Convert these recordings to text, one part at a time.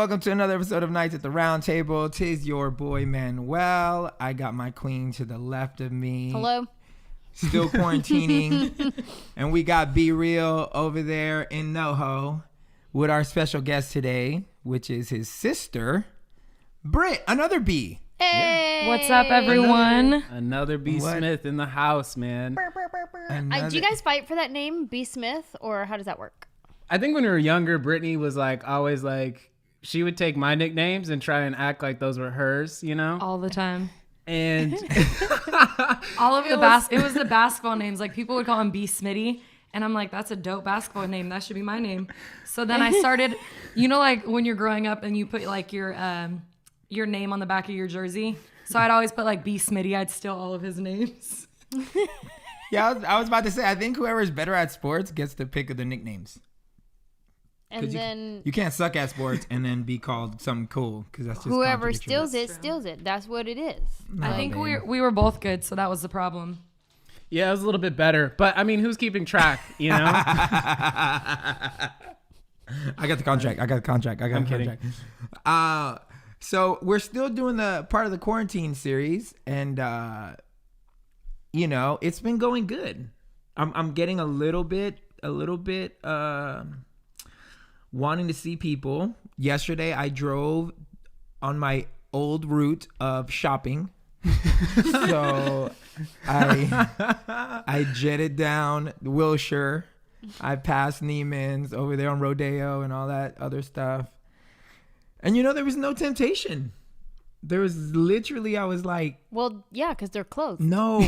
welcome to another episode of Nights at the Round Table. Tis your boy, Manuel. I got my queen to the left of me. Hello. Still quarantining. And we got Be Real over there in NoHo with our special guest today, which is his sister, Britt, another B. Hey. What's up, everyone? Another B. Smith in the house, man. Do you guys fight for that name, B. Smith, or how does that work? I think when we were younger, Brittany was always she would take my nicknames and try and act like those were hers, you know? All the time. And all of it was the basketball names. Like, people would call him B. Smitty. And I'm like, that's a dope basketball name. That should be my name. So then I started, like when you're growing up and you put like your name on the back of your jersey. So I'd always put like B. Smitty. I'd steal all of his names. Yeah, I was about to say, I think whoever's better at sports gets to pick the nicknames. And then you can't suck at sports and then be called something cool, because that's just whoever steals it. That's what it is. No, I think we were both good, so that was the problem. yeah, it was a little bit better. But I mean, who's keeping track, you know? I got the contract. I'm kidding. So we're still doing the part of the quarantine series, and it's been going good. I'm getting a little bit wanting to see people. Yesterday I drove on my old route of shopping. So I jetted down Wilshire. I passed Neiman's over there on Rodeo and all that other stuff. And there was no temptation. There was literally, I was like, well, yeah, because they're closed. No.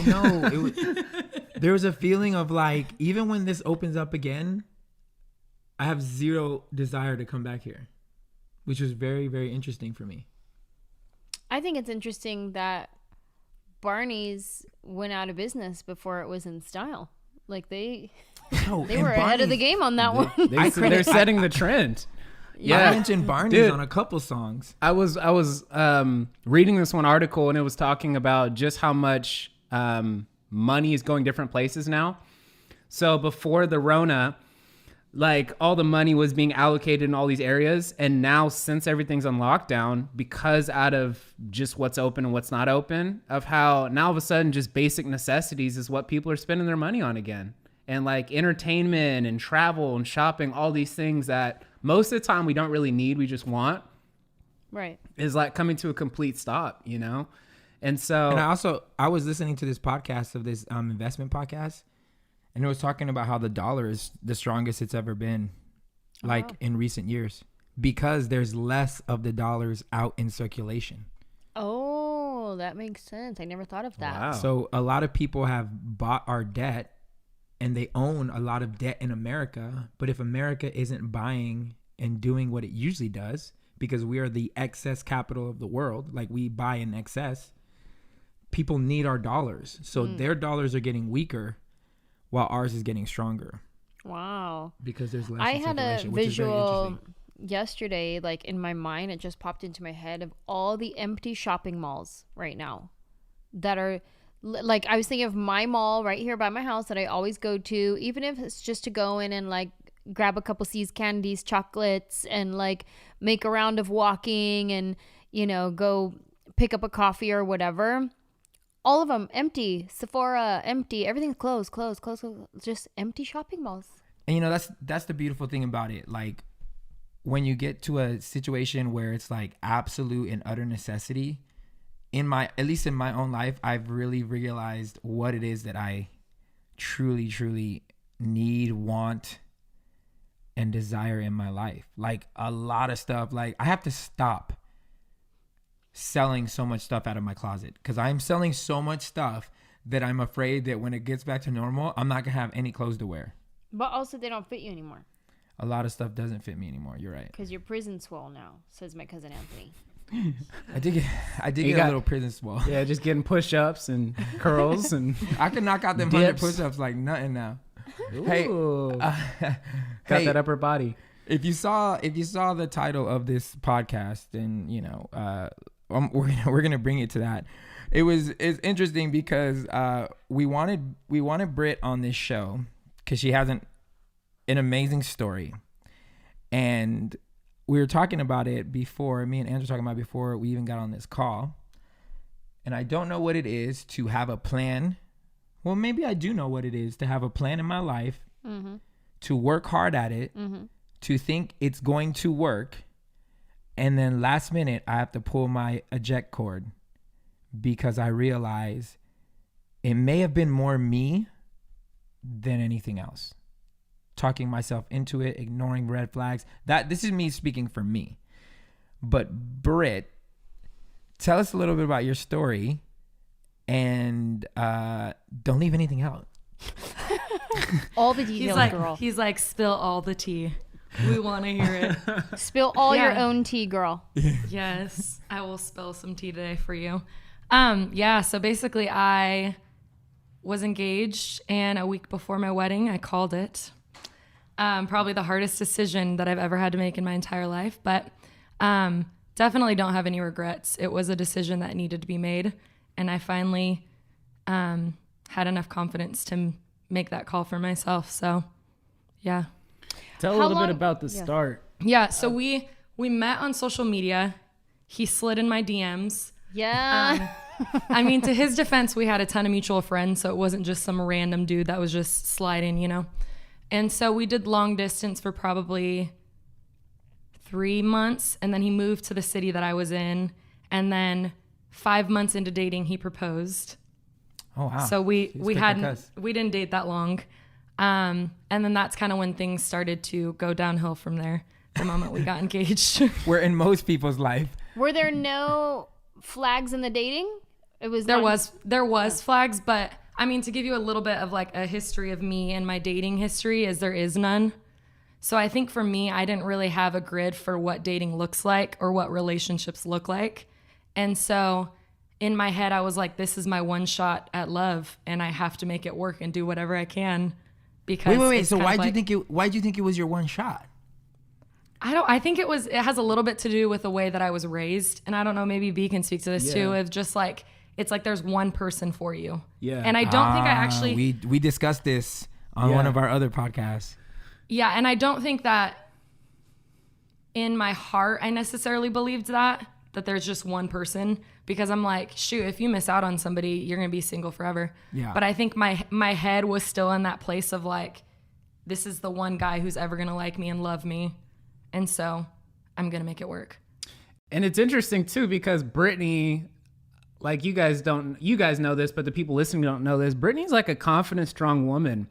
There was a feeling of like, even when this opens up again, I have zero desire to come back here, which was very, very interesting for me. I think it's interesting that Barney's went out of business before it was in style. Like they were ahead of the game on that one. They're setting the trend. Yeah, I mentioned Barney's on a couple songs. I was reading this one article, and it was talking about just how much money is going different places now. So before the Rona, like all the money was being allocated in all these areas, and now since everything's on lockdown, because out of just what's open and what's not open, of how now all of a sudden just basic necessities is what people are spending their money on again. And like entertainment and travel and shopping, all these things that most of the time we don't really need, we just want, Right. is like coming to a complete stop, And so, and I was listening to this podcast of this investment podcast, and it was talking about how the dollar is the strongest it's ever been, in recent years, because there's less of the dollars out in circulation. Oh, that makes sense. I never thought of that. Wow. So a lot of people have bought our debt, and they own a lot of debt in America. But if America isn't buying and doing what it usually does, because we are the excess capital of the world, like we buy in excess, people need our dollars. So their dollars are getting weaker while ours is getting stronger. Wow. Because there's less I had a visual interesting. yesterday, like in my mind, it just popped into my head of all the empty shopping malls right now that are like, I was thinking of my mall right here by my house that I always go to, even if it's just to go in and like grab a couple C's candies, chocolates, and like make a round of walking and, go pick up a coffee or whatever. All of them empty. Sephora empty. Everything's closed. Just empty shopping malls. And that's the beautiful thing about it. Like when you get to a situation where it's like absolute and utter necessity, at least in my own life, I've really realized what it is that I truly, truly need, want, and desire in my life. Like a lot of stuff. Like I have to stop selling so much stuff out of my closet, because I'm selling so much stuff that I'm afraid that when it gets back to normal, I'm not gonna have any clothes to wear. But also they don't fit you anymore. A lot of stuff doesn't fit me anymore. You're right. Because your prison swole now, says my cousin Anthony. I did get a little prison swole. Yeah, just getting push-ups and curls, and I can knock out them 100 push-ups like nothing now. Ooh. Hey, got that upper body. If you saw the title of this podcast, then we're gonna bring it to that. It's interesting because we wanted Britt on this show because she has an amazing story, and we were talking about it before. Me and Andrew were talking about it before we even got on this call. And I don't know what it is to have a plan. Well, maybe I do know what it is to have a plan in my life, to work hard at it, to think it's going to work. And then last minute, I have to pull my eject cord because I realize it may have been more me than anything else. Talking myself into it, ignoring red flags. This is me speaking for me. But Britt, tell us a little bit about your story, and don't leave anything out. All the details, girl. He's like, spill all the tea. We want to hear it. Spill all your own tea, girl. Yes, I will spill some tea today for you. So basically I was engaged, and a week before my wedding, I called it. Probably the hardest decision that I've ever had to make in my entire life, but definitely don't have any regrets. It was a decision that needed to be made, and I finally had enough confidence to make that call for myself. So, yeah. Tell a little bit about the start. Yeah, so we met on social media. He slid in my DMs. Yeah. I mean, to his defense, we had a ton of mutual friends, so it wasn't just some random dude that was just sliding, you know? And so we did long distance for probably 3 months, and then he moved to the city that I was in, and then 5 months into dating, he proposed. Oh, wow. So we didn't date that long. And then that's kind of when things started to go downhill from there, the moment we got engaged. We're in most people's life. Were there no flags in the dating? There was flags, but I mean, to give you a little bit of like a history of me and my dating history, is there is none. So I think for me, I didn't really have a grid for what dating looks like or what relationships look like. And so in my head, I was like, this is my one shot at love, and I have to make it work and do whatever I can. Because wait. So why'd you think it was your one shot? I think it has a little bit to do with the way that I was raised. And I don't know, maybe B can speak to this too. It's just like, it's like there's one person for you. Yeah. And I don't think I actually... We discussed this on one of our other podcasts. Yeah, and I don't think that in my heart I necessarily believed that there's just one person, because I'm like, shoot, if you miss out on somebody, you're going to be single forever. Yeah. But I think my head was still in that place of like, this is the one guy who's ever going to like me and love me. And so I'm going to make it work. And it's interesting too, because Brittany, like you guys know this, but the people listening don't know this. Brittany's like a confident, strong woman.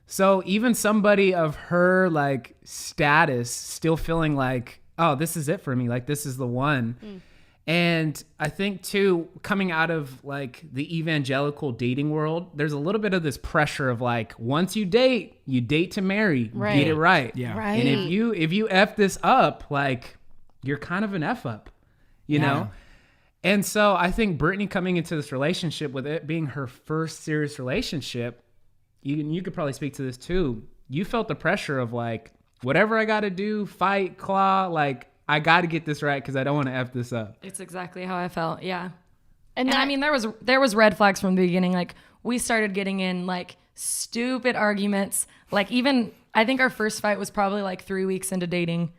So even somebody of her like status still feeling like, oh, this is it for me. Like, this is the one. And I think too, coming out of like the evangelical dating world, there's a little bit of this pressure of like, once you date to marry, get it right. Yeah. Right. And if you F this up, like you're kind of an F up, you know? And so I think Brittany coming into this relationship, with it being her first serious relationship, you could probably speak to this too. You felt the pressure of like, whatever I got to do, fight, claw, like I got to get this right because I don't want to F this up. It's exactly how I felt. Yeah. And I mean, there was red flags from the beginning. Like we started getting in like stupid arguments. Like even, I think our first fight was probably like 3 weeks into dating,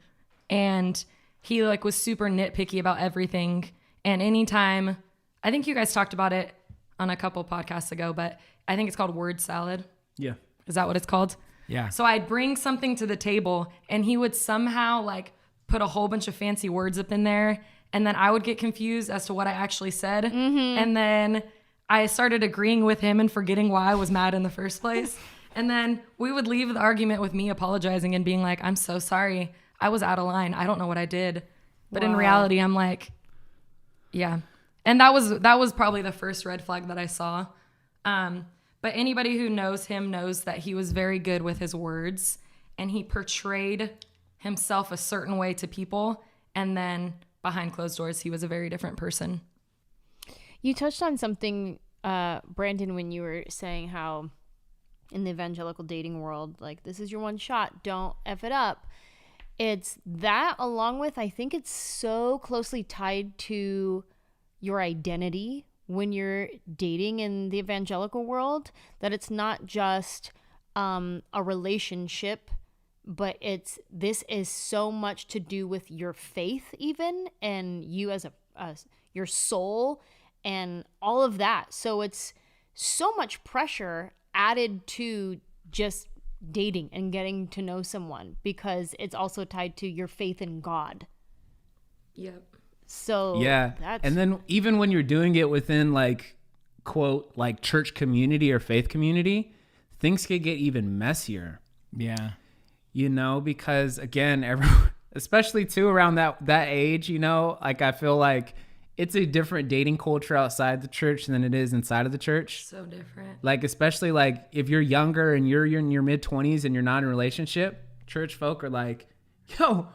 and he like was super nitpicky about everything. And anytime, I think you guys talked about it on a couple podcasts ago, but I think it's called word salad. Yeah. Is that what it's called? Yeah. So I'd bring something to the table, and he would somehow like put a whole bunch of fancy words up in there, and then I would get confused as to what I actually said. And then I started agreeing with him and forgetting why I was mad in the first place. And then we would leave the argument with me apologizing and being like, I'm so sorry. I was out of line. I don't know what I did. But in reality, I'm like, yeah. And that was probably the first red flag that I saw. But anybody who knows him knows that he was very good with his words, and he portrayed himself a certain way to people, and then behind closed doors, he was a very different person. You touched on something, Brandon, when you were saying how in the evangelical dating world, like, this is your one shot, don't F it up. It's that, along with, I think it's so closely tied to your identity when you're dating in the evangelical world, that it's not just a relationship but this is so much to do with your faith even, and you as your soul and all of that. So it's so much pressure added to just dating and getting to know someone, because it's also tied to your faith in God. Yep. So yeah. And then even when you're doing it within like, quote, like church community or faith community, things could get even messier. Yeah. You know, because again, everyone, especially too around that age, you know, like I feel like it's a different dating culture outside the church than it is inside of the church. So different. Like, especially like if you're younger and you're in your mid 20s and you're not in a relationship, church folk are like, yo,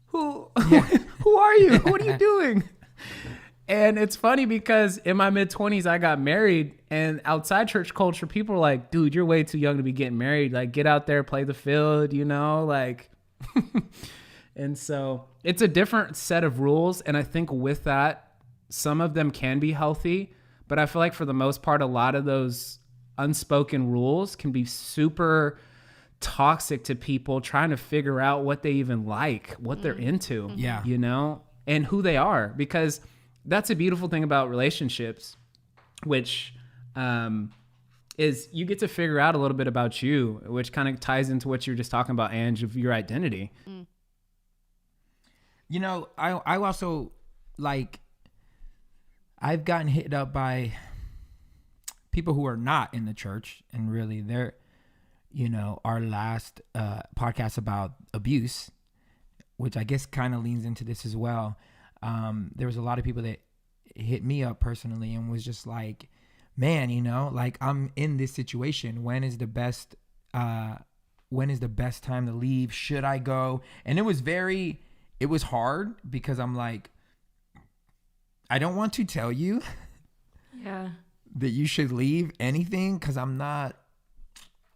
who are you? What are you doing? And it's funny because in my mid 20s, I got married, and outside church culture, people are like, dude, you're way too young to be getting married. Like, get out there, play the field, you know, like, and so it's a different set of rules. And I think with that, some of them can be healthy, but I feel like for the most part, a lot of those unspoken rules can be super toxic to people trying to figure out what they even like, what they're into, you know, and who they are, because that's a beautiful thing about relationships, which is you get to figure out a little bit about you, which kind of ties into what you were just talking about, Ange, of your identity. You know, I also, like, I've gotten hit up by people who are not in the church, and really they're, you know, our last podcast about abuse, which I guess kind of leans into this as well. There was a lot of people that hit me up personally and was just like, man, you know, like, I'm in this situation. When is the best time to leave? Should I go? And it was hard because I'm like, I don't want to tell you that you should leave anything, because I'm not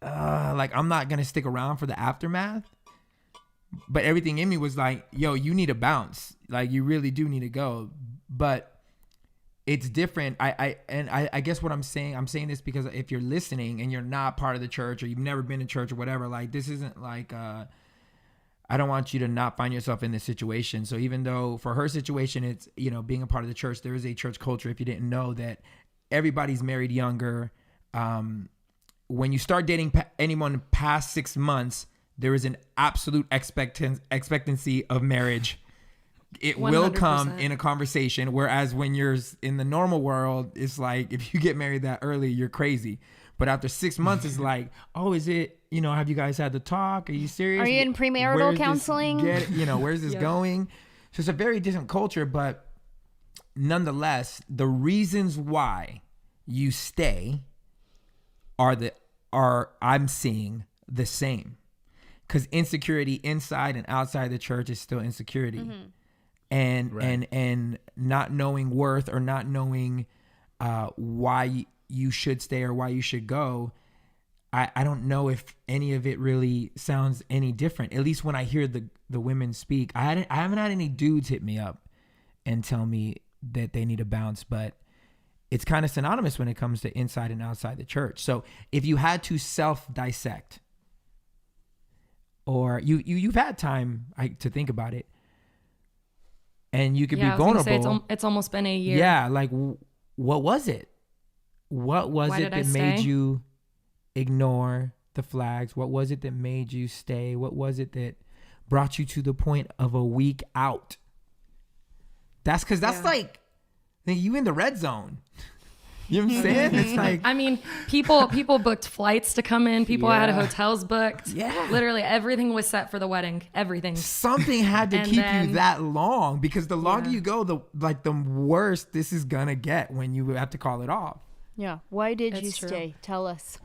I'm not going to stick around for the aftermath. But everything in me was like, yo, you need to bounce. Like, you really do need to go. But it's different. I guess what I'm saying this because if you're listening and you're not part of the church, or you've never been to church or whatever, like, this isn't like, I don't want you to not find yourself in this situation. So even though for her situation, it's, you know, being a part of the church, there is a church culture. If you didn't know that, everybody's married younger. When you start dating anyone past 6 months, there is an absolute expectancy of marriage. It 100%. Will come in a conversation. Whereas when you're in the normal world, it's like, if you get married that early, you're crazy. But after 6 months, it's like, oh, is it, you know, have you guys had the talk? Are you serious? Are you in premarital counseling? Where's this going? So it's a very different culture, but nonetheless, the reasons why you stay are I'm seeing the same. Because insecurity inside and outside the church is still insecurity. And not knowing worth, or not knowing why you should stay or why you should go. I don't know if any of it really sounds any different. At least when I hear the women speak, I haven't had any dudes hit me up and tell me that they need to bounce, but it's kind of synonymous when it comes to inside and outside the church. So if you had to self-dissect, or you've had time to think about it, and you could be vulnerable. It's almost been a year. Yeah, like, what was it? What was it that made you ignore the flags? What was it that made you stay? What was it that brought you to the point of a week out? That's because like you in the red zone. You know what I'm saying? It's like, I mean, people booked flights to come in. People had hotels booked. Yeah. Literally everything was set for the wedding. Everything. Something had to keep you that long, because the longer you go, the worse this is gonna get when you have to call it off. Yeah. Why did you true. stay? Tell us.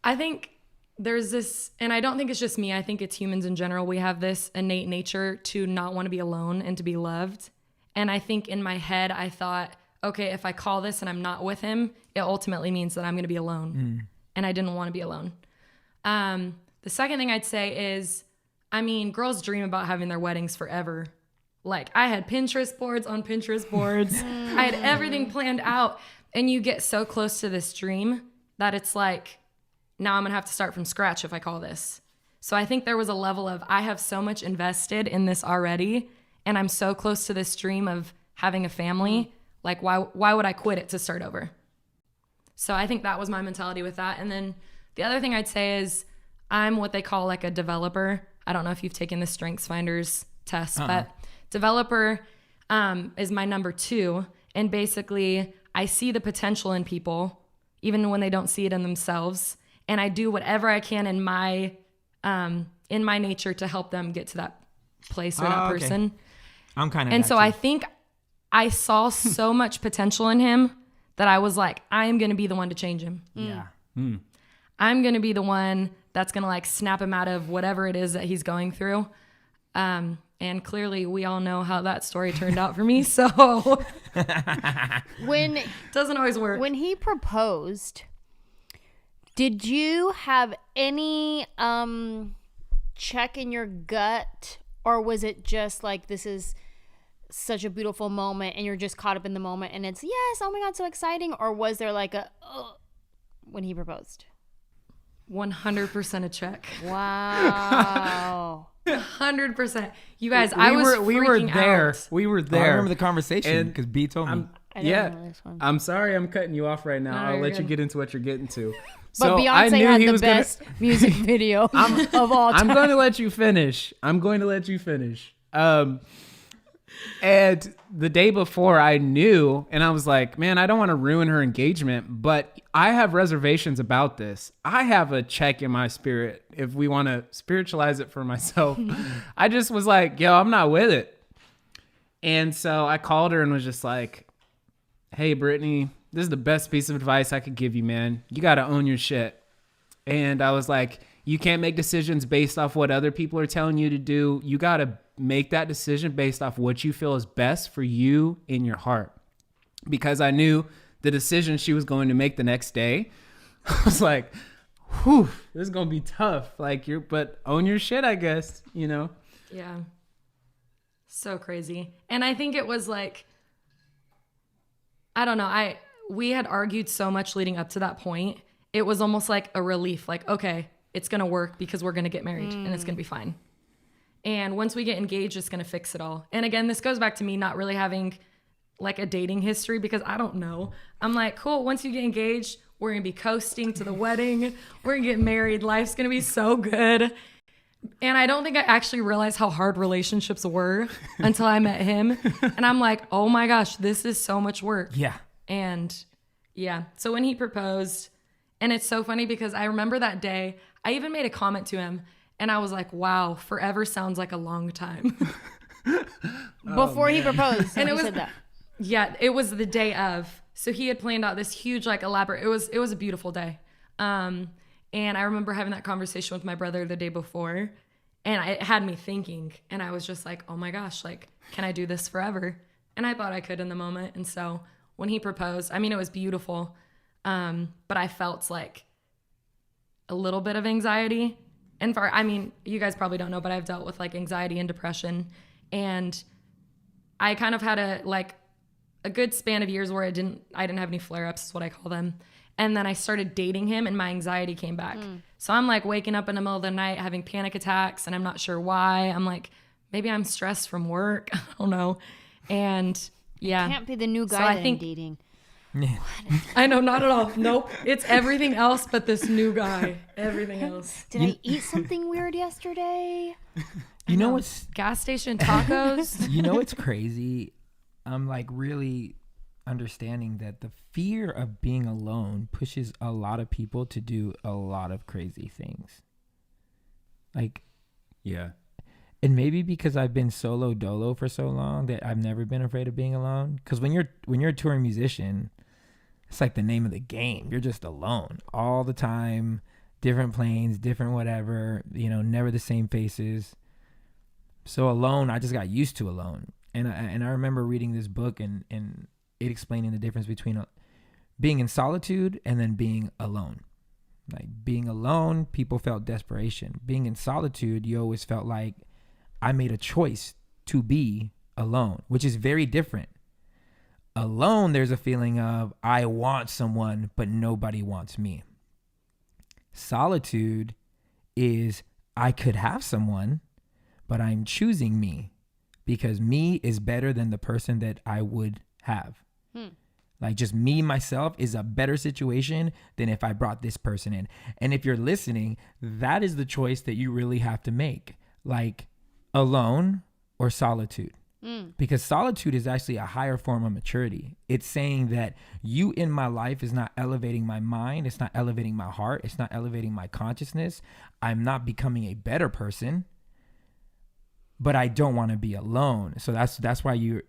I think there's this, and I don't think it's just me. I think it's humans in general. We have this innate nature to not want to be alone and to be loved. And I think in my head, I thought, okay, if I call this and I'm not with him, it ultimately means that I'm going to be alone. And I didn't want to be alone. The second thing I'd say is, I mean, girls dream about having their weddings forever. Like, I had Pinterest boards on Pinterest boards. I had everything planned out. And you get so close to this dream that it's like, now I'm going to have to start from scratch if I call this. So I think there was a level of, I have so much invested in this already, and I'm so close to this dream of having a family. Like, why would I quit it to start over? So I think that was my mentality with that. And then the other thing I'd say is I'm what they call like a developer. I don't know if you've taken the Strengths Finders test, but developer is my number 2. And basically I see the potential in people, even when they don't see it in themselves. And I do whatever I can in my nature to help them get to that place or that person. I'm kind of. And so I think I saw so much potential in him that I was like, I am going to be the one to change him. Yeah. I'm going to be the one that's going to like snap him out of whatever it is that he's going through. And clearly we all know how that story turned out for me. So When doesn't always work. when he proposed, did you have any check in your gut, or was it just like, this is such a beautiful moment and you're just caught up in the moment and it's yes, oh my God, so exciting? Or was there like a when he proposed? 100% a check. Wow. 100%. You guys, I was we were freaking there. out. We were I there. remember the conversation And because B told me. I didn't know this one. I'm sorry I'm cutting you off right now. No, I'll you're let you good. get into what you're getting to. But So I Beyonce knew had he the was gonna- best music video of all time. I'm going to let you finish. And the day before I knew, and I was like, man, I don't want to ruin her engagement, but I have reservations about this. I have a check in my spirit if we want to spiritualize it for myself. I just was like, yo, I'm not with it. And so I called her and was just like, hey, Brittany, this is the best piece of advice I could give you, man. You got to own your shit. And I was like, you can't make decisions based off what other people are telling you to do. You got to make that decision based off what you feel is best for you in your heart. Because I knew the decision she was going to make the next day, I was like, whew, this is going to be tough. Like, but own your shit, I guess, you know? Yeah. So crazy. And I think it was like, I don't know. We had argued so much leading up to that point. It was almost like a relief. Like, okay, it's going to work because we're going to get married and it's going to be fine. And once we get engaged, it's going to fix it all. And again, this goes back to me not really having like a dating history because I don't know. I'm like, cool. Once you get engaged, we're going to be coasting to the wedding. We're going to get married. Life's going to be so good. And I don't think I actually realized how hard relationships were until I met him. And I'm like, oh my gosh, this is so much work. Yeah. And yeah, so when he proposed, and it's so funny because I remember that day, I even made a comment to him and I was like, wow, forever sounds like a long time. Before he proposed. And he it was said that. Yeah, it was the day of. So he had planned out this huge, like elaborate, it was a beautiful day. And I remember having that conversation with my brother the day before and it had me thinking and I was just like, oh my gosh, like, can I do this forever? And I thought I could in the moment. And so when he proposed, I mean, it was beautiful. But I felt like a little bit of anxiety. And I mean, you guys probably don't know, but I've dealt with like anxiety and depression. And I kind of had a good span of years where I didn't have any flare-ups is what I call them. And then I started dating him and my anxiety came back. So I'm like waking up in the middle of the night having panic attacks and I'm not sure why. I'm like, maybe I'm stressed from work. I don't know. And yeah. Can't be the new guy So I that think- I'm dating. I know, not at all. Nope. It's everything else but this new guy. Everything else. Did I eat something weird yesterday? You know what's Gas station tacos. you know what's crazy? I'm like really understanding that the fear of being alone pushes a lot of people to do a lot of crazy things. Like, Yeah. and maybe because I've been solo dolo for so long that I've never been afraid of being alone. Because when you're a touring musician, it's like the name of the game. You're just alone all the time, different planes, different whatever, never the same faces. So alone, I just got used to alone. And I remember reading this book and it explaining the difference between being in solitude and then being alone. Like being alone, people felt desperation. Being in solitude, you always felt like I made a choice to be alone, which is very different. Alone, there's a feeling of I want someone, but nobody wants me. Solitude is I could have someone, but I'm choosing me because me is better than the person that I would have. Like just me, myself is a better situation than if I brought this person in. And if you're listening, that is the choice that you really have to make. Like alone or solitude. Because solitude is actually a higher form of maturity. It's saying that you in my life is not elevating my mind. It's not elevating my heart. It's not elevating my consciousness. I'm not becoming a better person, but I don't want to be alone. So that's why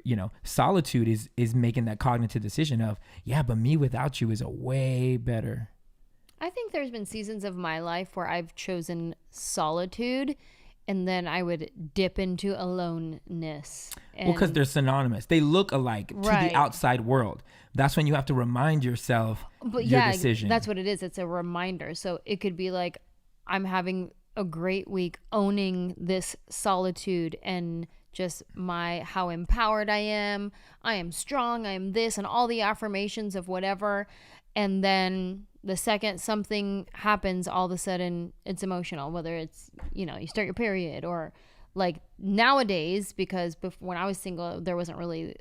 solitude is making that cognitive decision of, yeah, but me without you is a way better. I think there's been seasons of my life where I've chosen solitude, and then I would dip into aloneness. Well, because they're synonymous. They look alike to the outside world. That's when you have to remind yourself your decision. That's what it is. It's a reminder. So it could be like, I'm having a great week owning this solitude and just how empowered I am strong, I am this, and all the affirmations of whatever. And then the second something happens, all of a sudden it's emotional, whether it's, you start your period, or like nowadays, because when I was single, there wasn't really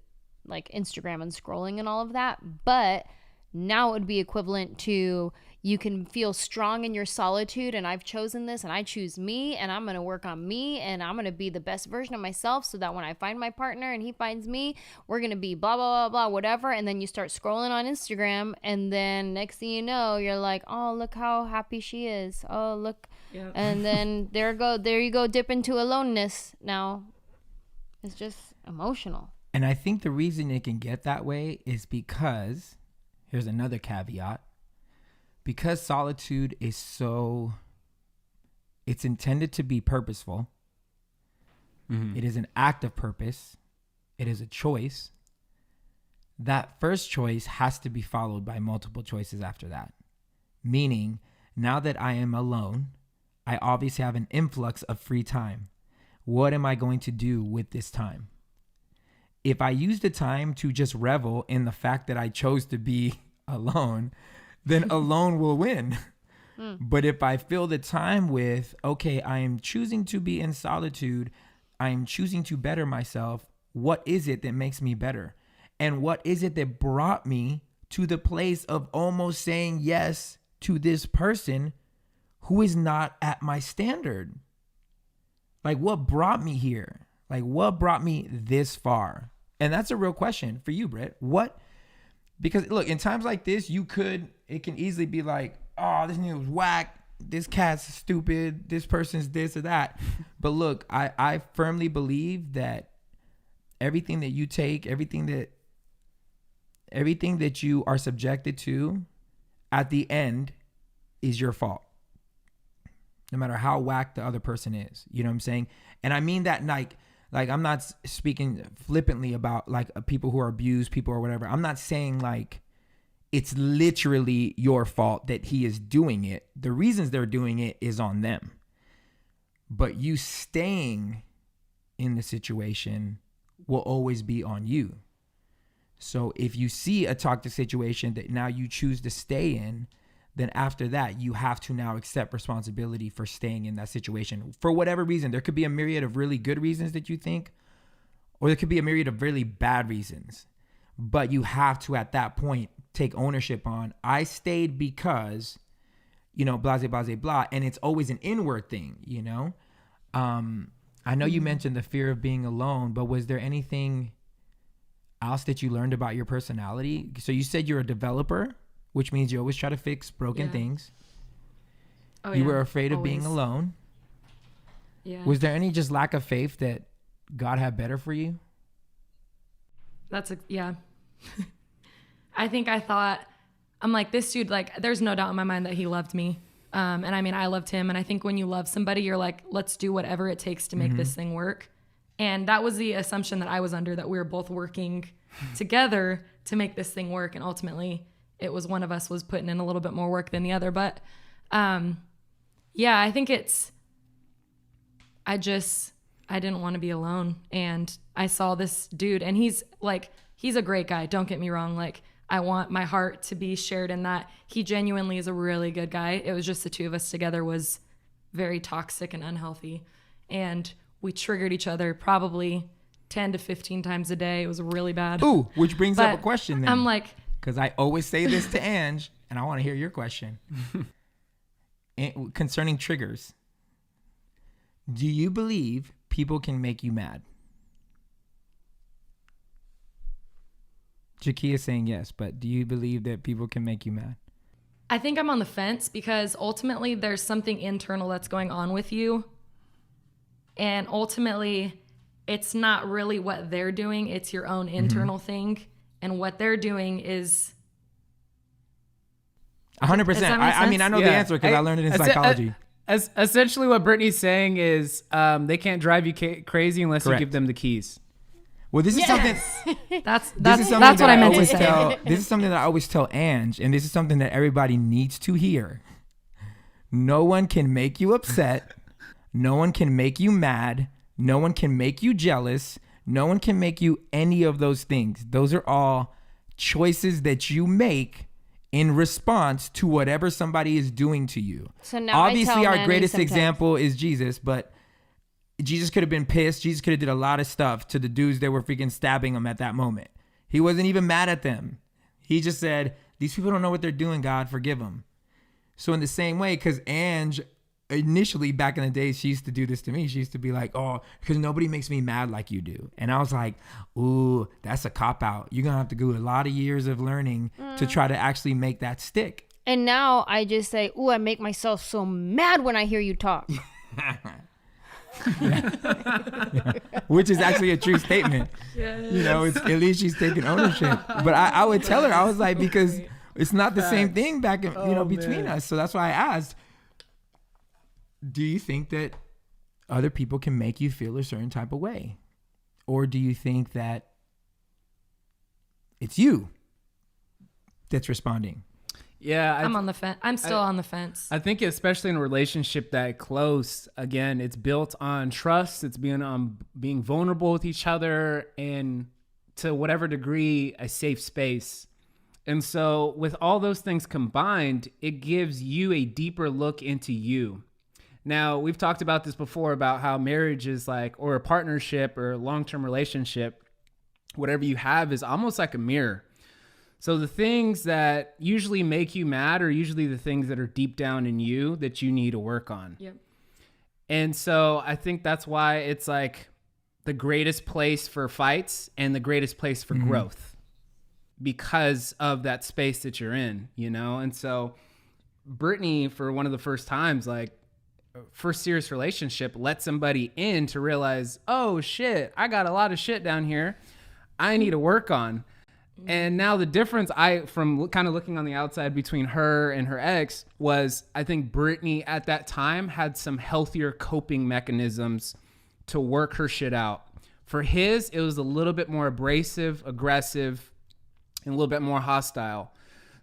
like Instagram and scrolling and all of that. But now it would be equivalent to, you can feel strong in your solitude, and I've chosen this, and I choose me, and I'm going to work on me, and I'm going to be the best version of myself, so that when I find my partner and he finds me, we're going to be blah, blah, blah, blah, whatever. And then you start scrolling on Instagram, and then next thing you know, you're like, oh, look how happy she is. Oh, look. Yep. And then there you go, dip into aloneness. Now it's just emotional. And I think the reason it can get that way is because, here's another caveat, because solitude is it's intended to be purposeful. It is an act of purpose. It is a choice. That first choice has to be followed by multiple choices after that. Meaning, now that I am alone, I obviously have an influx of free time. What am I going to do with this time? If I use the time to just revel in the fact that I chose to be alone, then alone will win. But if I fill the time with, okay, I am choosing to be in solitude, I am choosing to better myself, what is it that makes me better? And what is it that brought me to the place of almost saying yes to this person who is not at my standard? Like, what brought me here? Like, what brought me this far? And that's a real question for you, Britt. Because look, in times like this, it can easily be like, oh, this nigga was whack, this cat's stupid, this person's this or that. But look, I firmly believe that everything that you take, everything that you are subjected to at the end is your fault. No matter how whack the other person is. You know what I'm saying? And I mean that like I'm not speaking flippantly about like people who are abused, people or whatever. I'm not saying like it's literally your fault that he is doing it. The reasons they're doing it is on them. But you staying in the situation will always be on you. So if you see a toxic situation that now you choose to stay in, then after that, you have to now accept responsibility for staying in that situation. For whatever reason, there could be a myriad of really good reasons that you think, or there could be a myriad of really bad reasons. But you have to, at that point, take ownership on, I stayed because, blah, blah, blah, blah. And it's always an inward thing, I know you mentioned the fear of being alone, but was there anything else that you learned about your personality? So you said you're a developer, which means you always try to fix broken things. Oh, you were afraid of being alone. Yeah. Was there any just lack of faith that God had better for you? Yeah. I think I'm like, this dude, like, there's no doubt in my mind that he loved me. And I mean, I loved him. And I think when you love somebody, you're like, let's do whatever it takes to make this thing work. And that was the assumption that I was under, that we were both working together to make this thing work. And ultimately, it was one of us was putting in a little bit more work than the other. But I think I didn't want to be alone. And I saw this dude, and he's a great guy. Don't get me wrong. Like, I want my heart to be shared in that. He genuinely is a really good guy. It was just the two of us together was very toxic and unhealthy. And we triggered each other probably 10 to 15 times a day. It was really bad. Ooh, which brings up a But question then. I'm like, Because I always say this to Ange, and I want to hear your question. Concerning triggers. Do you believe people can make you mad? Jakia is saying yes, but do you believe that people can make you mad? I think I'm on the fence because ultimately there's something internal that's going on with you. And ultimately, it's not really what they're doing. It's your own internal thing. And what they're doing is 100%. I mean, I know the answer because I learned it in psychology. Essentially what Brittany's saying is they can't drive you crazy unless you give them the keys. Well, this is something. that's Something what I meant to always say. This is something that I always tell Ange, and this is something that everybody needs to hear. No one can make you upset. No one can make you mad. No one can make you jealous. No one can make you any of those things. Those are all choices that you make in response to whatever somebody is doing to you. So now Obviously, our Manny greatest sometimes. example is Jesus, but Jesus could have been pissed. Jesus could have did a lot of stuff to the dudes that were freaking stabbing him at that moment. He wasn't even mad at them. He just said, these people don't know what they're doing, God, forgive them. So in the same way, because Ange, initially back in the day, she used to do this to me. She used to be like, oh, because nobody makes me mad like you do. And I was like, ooh, that's a cop-out. You're going to have to go a lot of years of learning to try to actually make that stick. And now I just say, ooh, I make myself so mad when I hear you talk. Which is actually a true statement. Yes. You know, it's at least she's taking ownership. But I would tell her, I was like, because it's not the same thing back in, between us. So that's why I asked, do you think that other people can make you feel a certain type of way? Or do you think that it's you that's responding? Yeah, I'm on the fence. I'm still on the fence. I think especially in a relationship that close, again, it's built on trust. It's being vulnerable with each other and to whatever degree a safe space. And so with all those things combined, it gives you a deeper look into you. Now, we've talked about this before about how marriage is like, or a partnership or a long-term relationship, whatever you have is almost like a mirror. So the things that usually make you mad are usually the things that are deep down in you that you need to work on. Yep. And so I think that's why it's like the greatest place for fights and the greatest place for growth because of that space that you're in, you know? And so Brittany, for one of the first times, like first serious relationship, let somebody in to realize, oh shit, I got a lot of shit down here I need to work on. And now the difference from kind of looking on the outside between her and her ex was I think Brittany at that time had some healthier coping mechanisms to work her shit out. For his, it was a little bit more abrasive, aggressive, and a little bit more hostile.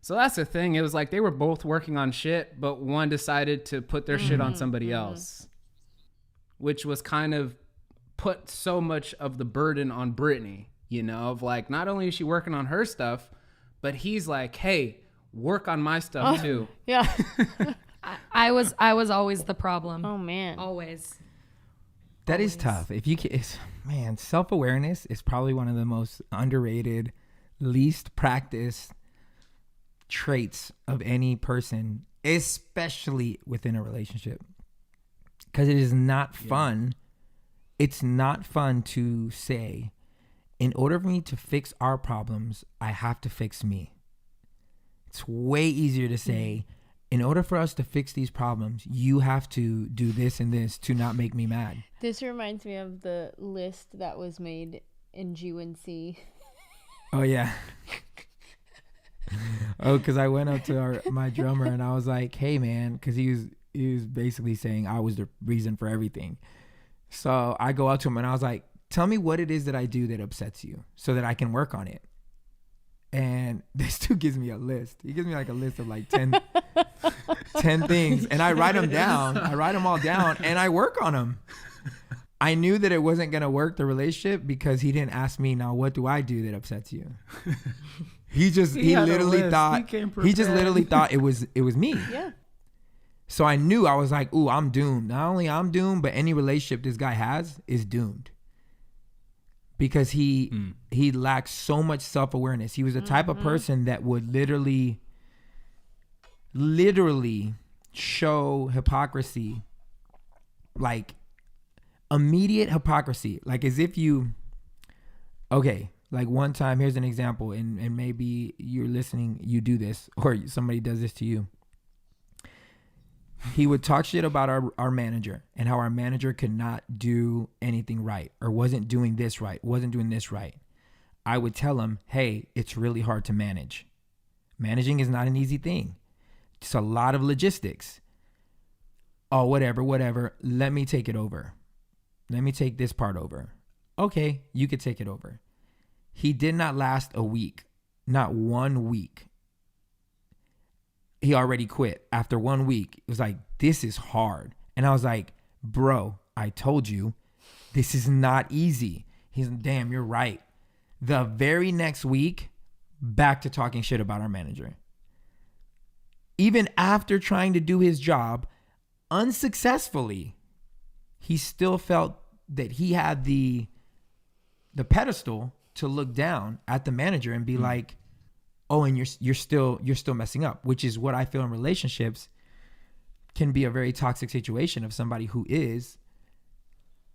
So that's the thing. It was like they were both working on shit, but one decided to put their shit on somebody else, which was kind of put so much of the burden on Brittany. You know, of like, not only is she working on her stuff, but he's like, hey, work on my stuff too. Yeah. I was always the problem. Oh, man. Always. That is tough. If you can, man, self-awareness is probably one of the most underrated, least practiced traits of any person, especially within a relationship. Because it is not fun. It's not fun to say, in order for me to fix our problems, I have to fix me. It's way easier to say, in order for us to fix these problems, you have to do this and this to not make me mad. This reminds me of the list that was made in GUNC. Oh, yeah. Because I went up to my drummer and I was like, hey, man, because he was basically saying I was the reason for everything. So I go up to him and I was like, tell me what it is that I do that upsets you so that I can work on it. And this dude gives me a list. He gives me like a list of like 10 things. And I write them down. I write them all down and I work on them. I knew that it wasn't going to work, the relationship, because he didn't ask me, now what do I do that upsets you? He just literally thought it was me. Yeah. So I knew, I was like, ooh, I'm doomed. Not only I'm doomed, but any relationship this guy has is doomed. Because he lacks so much self-awareness. He was the type of person that would literally show hypocrisy, like immediate hypocrisy. Like as if okay, like one time, here's an example, and maybe you're listening, you do this, or somebody does this to you. He would talk shit about our manager and how our manager could not do anything right, or wasn't doing this right, wasn't doing this right. I would tell him, hey, it's really hard to manage. Managing is not an easy thing. It's a lot of logistics. Oh, whatever. Let me take it over. Let me take this part over. Okay, you could take it over. He did not last a week, not 1 week. He already quit after 1 week. It was like, this is hard. And I was like, bro, I told you, this is not easy. He's like, damn, you're right. The very next week, back to talking shit about our manager. Even after trying to do his job unsuccessfully, he still felt that he had the pedestal to look down at the manager and be like, oh, and you're still messing up, which is what I feel in relationships can be a very toxic situation of somebody who is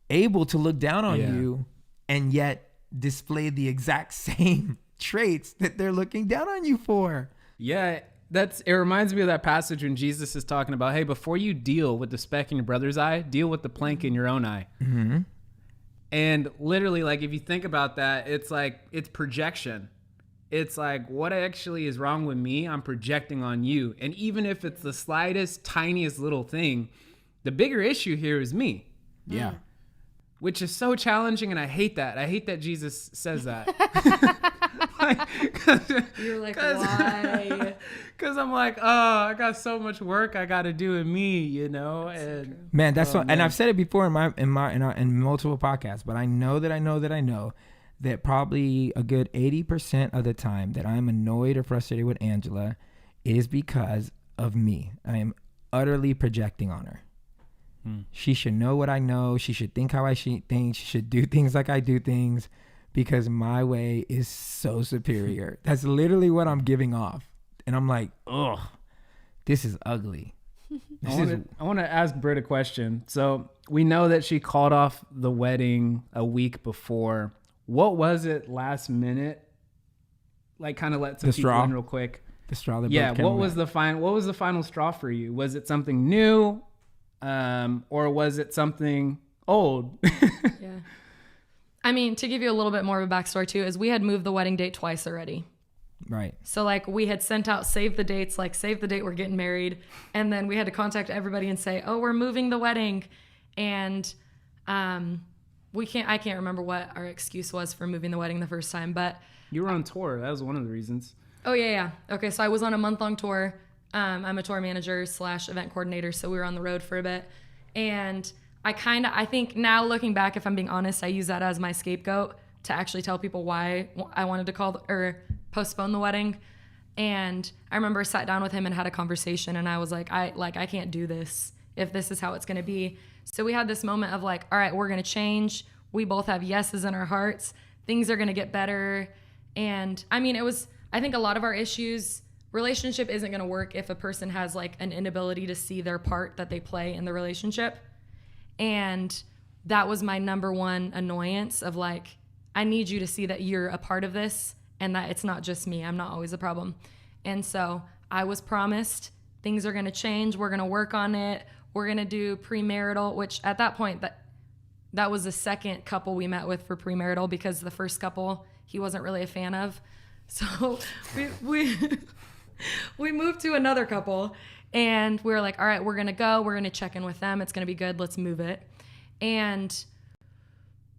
able to look down on you and yet display the exact same traits that they're looking down on you for. Yeah, it reminds me of that passage when Jesus is talking about, hey, before you deal with the speck in your brother's eye, deal with the plank in your own eye. Mm-hmm. And literally, like, if you think about that, it's like, it's projection. It's like, what actually is wrong with me, I'm projecting on you. And even if it's the slightest, tiniest little thing, the bigger issue here is me. Yeah. Which is so challenging, and I hate that. I hate that Jesus says that. You're like, why? Because I'm like, oh, I got so much work I got to do in me, you know. And man, that's what, and I've said it before in multiple podcasts, but I know that probably a good 80% of the time that I'm annoyed or frustrated with Angela is because of me. I am utterly projecting on her. She should know what I know. She should think how I should think. She should do things like I do things because my way is so superior. That's literally what I'm giving off. And I'm like, ugh, this is ugly. I want to ask Britt a question. So we know that she called off the wedding a week before. What was it last minute? Like, kind of let some people in real quick. The straw that broke What was the final straw for you? Was it something new? Or was it something old? Yeah. I mean, to give you a little bit more of a backstory too, is we had moved the wedding date twice already. Right. So like we had sent out save the dates, like save the date we're getting married. And then we had to contact everybody and say, oh, we're moving the wedding. And I can't remember what our excuse was for moving the wedding the first time, but you were on tour. That was one of the reasons. Oh yeah. Okay. So I was on a month-long tour. I'm a tour manager / event coordinator. So we were on the road for a bit. And I think now looking back, if I'm being honest, I use that as my scapegoat to actually tell people why I wanted to call or postpone the wedding. And I remember I sat down with him and had a conversation, and I was like, I can't do this if this is how it's going to be. So we had this moment of like, all right, we're going to change. We both have yeses in our hearts. Things are going to get better. And I mean, I think a lot of our issues, relationship isn't going to work if a person has like an inability to see their part that they play in the relationship. And that was my number one annoyance of like, I need you to see that you're a part of this and that it's not just me. I'm not always a problem. And so I was promised things are going to change. We're going to work on it. We're going to do premarital, which at that point, that was the second couple we met with for premarital because the first couple he wasn't really a fan of. So we moved to another couple and we were like, all right, we're going to go. We're going to check in with them. It's going to be good. Let's move it. And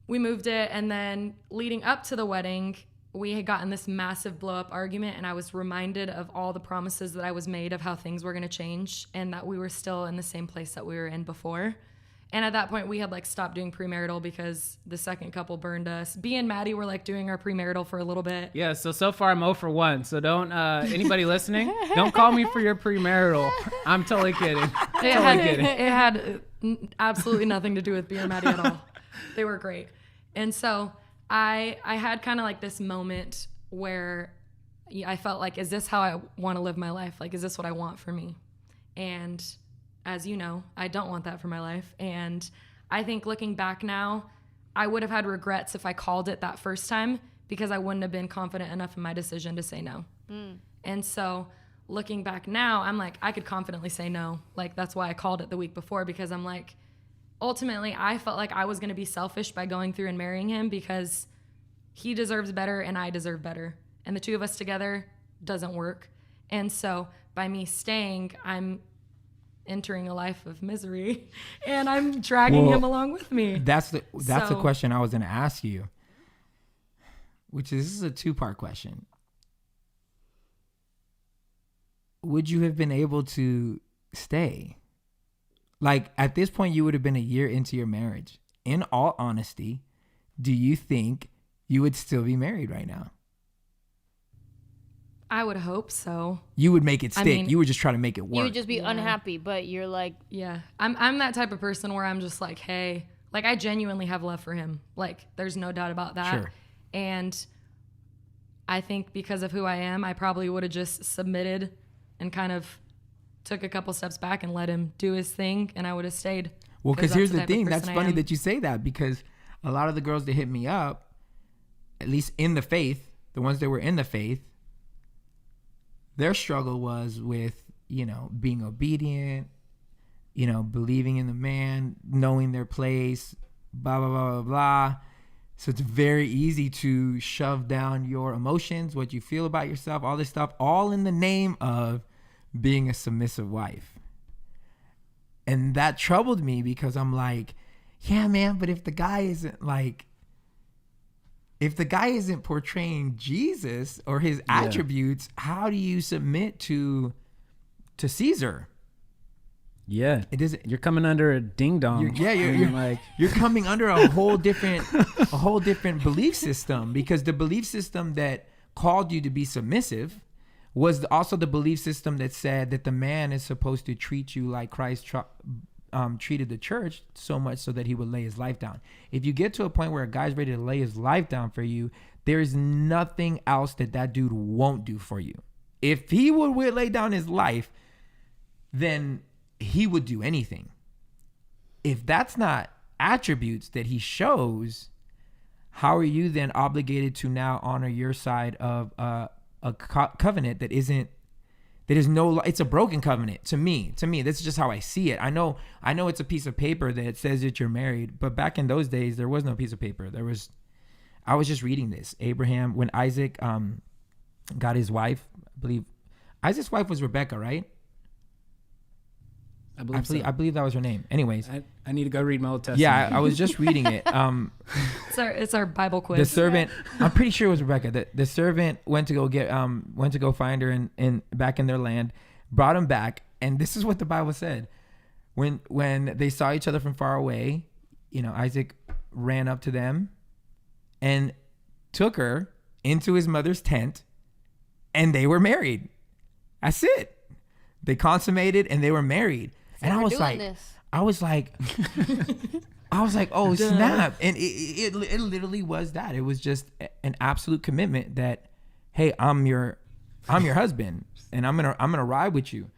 we moved it. And then leading up to the wedding, we had gotten this massive blow up argument. And I was reminded of all the promises that I was made of how things were going to change and that we were still in the same place that we were in before. And at that point, we had like stopped doing premarital because the second couple burned us. B and Maddie were like doing our premarital for a little bit. Yeah, so far I'm 0 for 1. So don't, anybody listening, don't call me for your premarital. I'm totally kidding. It had absolutely nothing to do with B and Maddie at all. They were great. And so I had kind of like this moment where I felt like, is this how I want to live my life? Like, is this what I want for me? And as you know, I don't want that for my life. And I think looking back now, I would have had regrets if I called it that first time because I wouldn't have been confident enough in my decision to say no. And so looking back now, I'm like, I could confidently say no. Like, that's why I called it the week before, because I'm like, ultimately, I felt like I was going to be selfish by going through and marrying him because he deserves better and I deserve better. And the two of us together doesn't work. And so by me staying, I'm entering a life of misery and I'm dragging him along with me. That's the question I was going to ask you, which is, this is a 2-part question. Would you have been able to stay? Like, at this point, you would have been a year into your marriage. In all honesty, do you think you would still be married right now? I would hope so. You would make it stick. I mean, you would just try to make it work. You would just be unhappy, but you're like... Yeah. I'm that type of person where I'm just like, hey, like, I genuinely have love for him. Like, there's no doubt about that. Sure. And I think because of who I am, I probably would have just submitted and kind of took a couple steps back and let him do his thing, and I would have stayed. Well, because here's the thing. That's funny that you say that, because a lot of the girls that hit me up, at least in the faith, the ones that were in the faith, their struggle was with, being obedient, believing in the man, knowing their place, blah, blah, blah, blah, blah. So it's very easy to shove down your emotions, what you feel about yourself, all this stuff, all in the name of being a submissive wife. And that troubled me because I'm like, yeah, man, but if the guy isn't portraying Jesus or his attributes, how do you submit to Caesar? Yeah, it doesn't. You're coming under a ding dong. You're coming under a whole different belief system, because the belief system that called you to be submissive was also the belief system that said that the man is supposed to treat you like Christ treated the church, so much so that he would lay his life down. If you get to a point where a guy's ready to lay his life down for you, there's nothing else that dude won't do for you. If he would lay down his life, then he would do anything. If that's not attributes that he shows, how are you then obligated to now honor your side of a covenant that is it's a broken covenant to me. That's just how I see it. I know it's a piece of paper that says that you're married, but back in those days, there was no piece of paper. I was just reading this. Abraham, when Isaac got his wife, I believe Isaac's wife was Rebecca, right? I believe that was her name. Anyways, I need to go read my Old Testament. Yeah, I was just reading it. It's our Bible quiz. The servant, I'm pretty sure it was Rebecca. The servant went to go find her in back in their land, brought him back, and this is what the Bible said. When they saw each other from far away, Isaac ran up to them and took her into his mother's tent, and they were married. That's it. They consummated and they were married. And I was like, oh, snap. And it literally was that. It was just an absolute commitment that, hey, I'm your husband, and I'm gonna ride with you.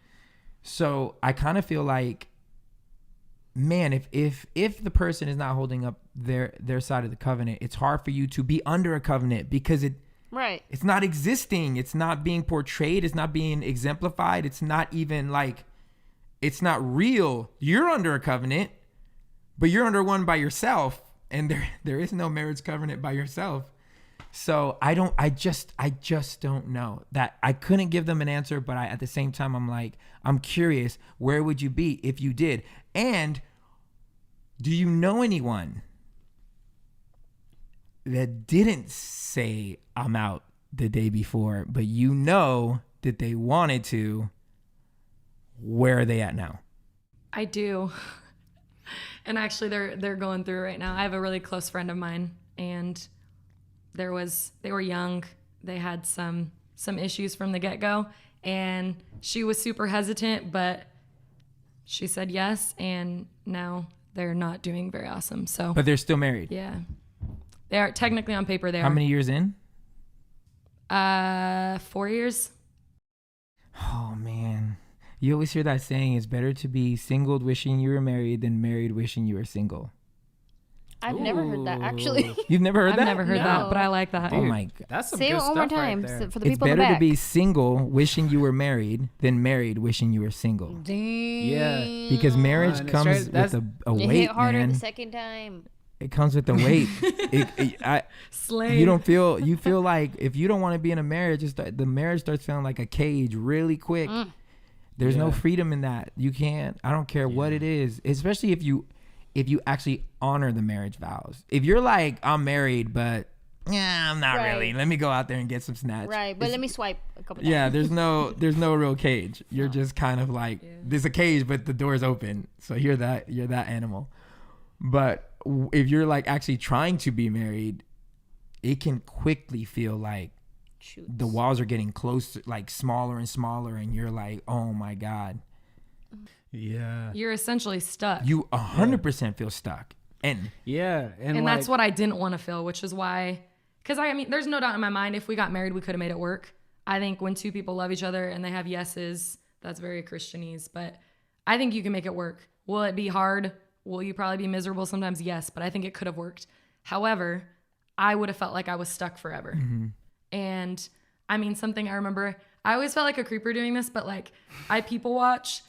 So I kind of feel like, man, if the person is not holding up their side of the covenant, it's hard for you to be under a covenant, because it's not existing. It's not being portrayed. It's not being exemplified. It's not even it's not real. You're under a covenant, but you're under one by yourself, and there is no marriage covenant by yourself. So I just don't know. That I couldn't give them an answer, but at the same time, I'm curious, where would you be if you did? And do you know anyone that didn't say I'm out the day before, but that they wanted to? Where are they at now? I do. And actually they're going through it right now. I have a really close friend of mine, and they were young. They had some issues from the get-go, and she was super hesitant, but she said yes, and now they're not doing very awesome. So But they're still married. yeah. They are technically on paper. How many years in? 4 years. Oh man, you always hear that saying, it's better to be single wishing you were married than married wishing you were single. I've never heard that, actually. You've never heard I've that? never heard No. that, but I like that. Oh my god. That's some Say good it one more stuff right time there. for the It's people in better the to back. be single wishing you were married than married wishing you were single. Dang. Yeah. Because marriage it's comes right- that's- with a It weight, hit harder man. the second time. It comes with a weight. Slave. You feel like if you don't want to be in a marriage, the marriage starts feeling like a cage really quick. There's no Yeah. freedom in that. You can't. I don't care what it is, especially if you actually honor the marriage vows. If you're like, I'm married, but yeah, I'm not Right. really. Let me go out there and get some snatch. Right, but It's- let me swipe a couple times. Yeah, there's no real cage. You're just kind of like, there's a cage, but the door's open. So you're that animal. But if you're like actually trying to be married, it can quickly feel like Shoot. the walls are getting closer, like smaller and smaller, and you're like, oh my god, Yeah. You're essentially stuck. you 100% feel stuck. And Yeah. And like, that's what I didn't want to feel, which is why, because I mean, there's no doubt in my mind, if we got married, we could have made it work. I think when two people love each other and they have yeses, that's very Christianese, but I think you can make it work. Will it be hard? Will you probably be miserable sometimes? Yes, but I think it could have worked. However, I would have felt like I was stuck forever. And I mean, something I remember, I always felt like a creeper doing this, but like I people watch,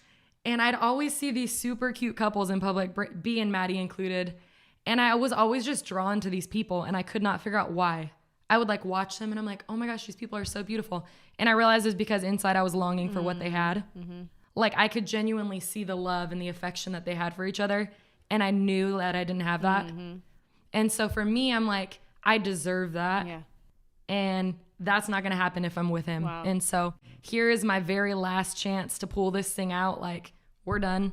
and I'd always see these super cute couples in public, B and Maddie included. And I was always just drawn to these people, and I could not figure out why. I would like watch them and I'm like, oh my gosh, these people are so beautiful. And I realized it was because inside I was longing for what they had. Like I could genuinely see the love and the affection that they had for each other. And I knew that I didn't have that. And so for me, I'm like, I deserve that. Yeah. And that's not going to happen if I'm with him. Wow. And so here is my very last chance to pull this thing out. Like, we're done,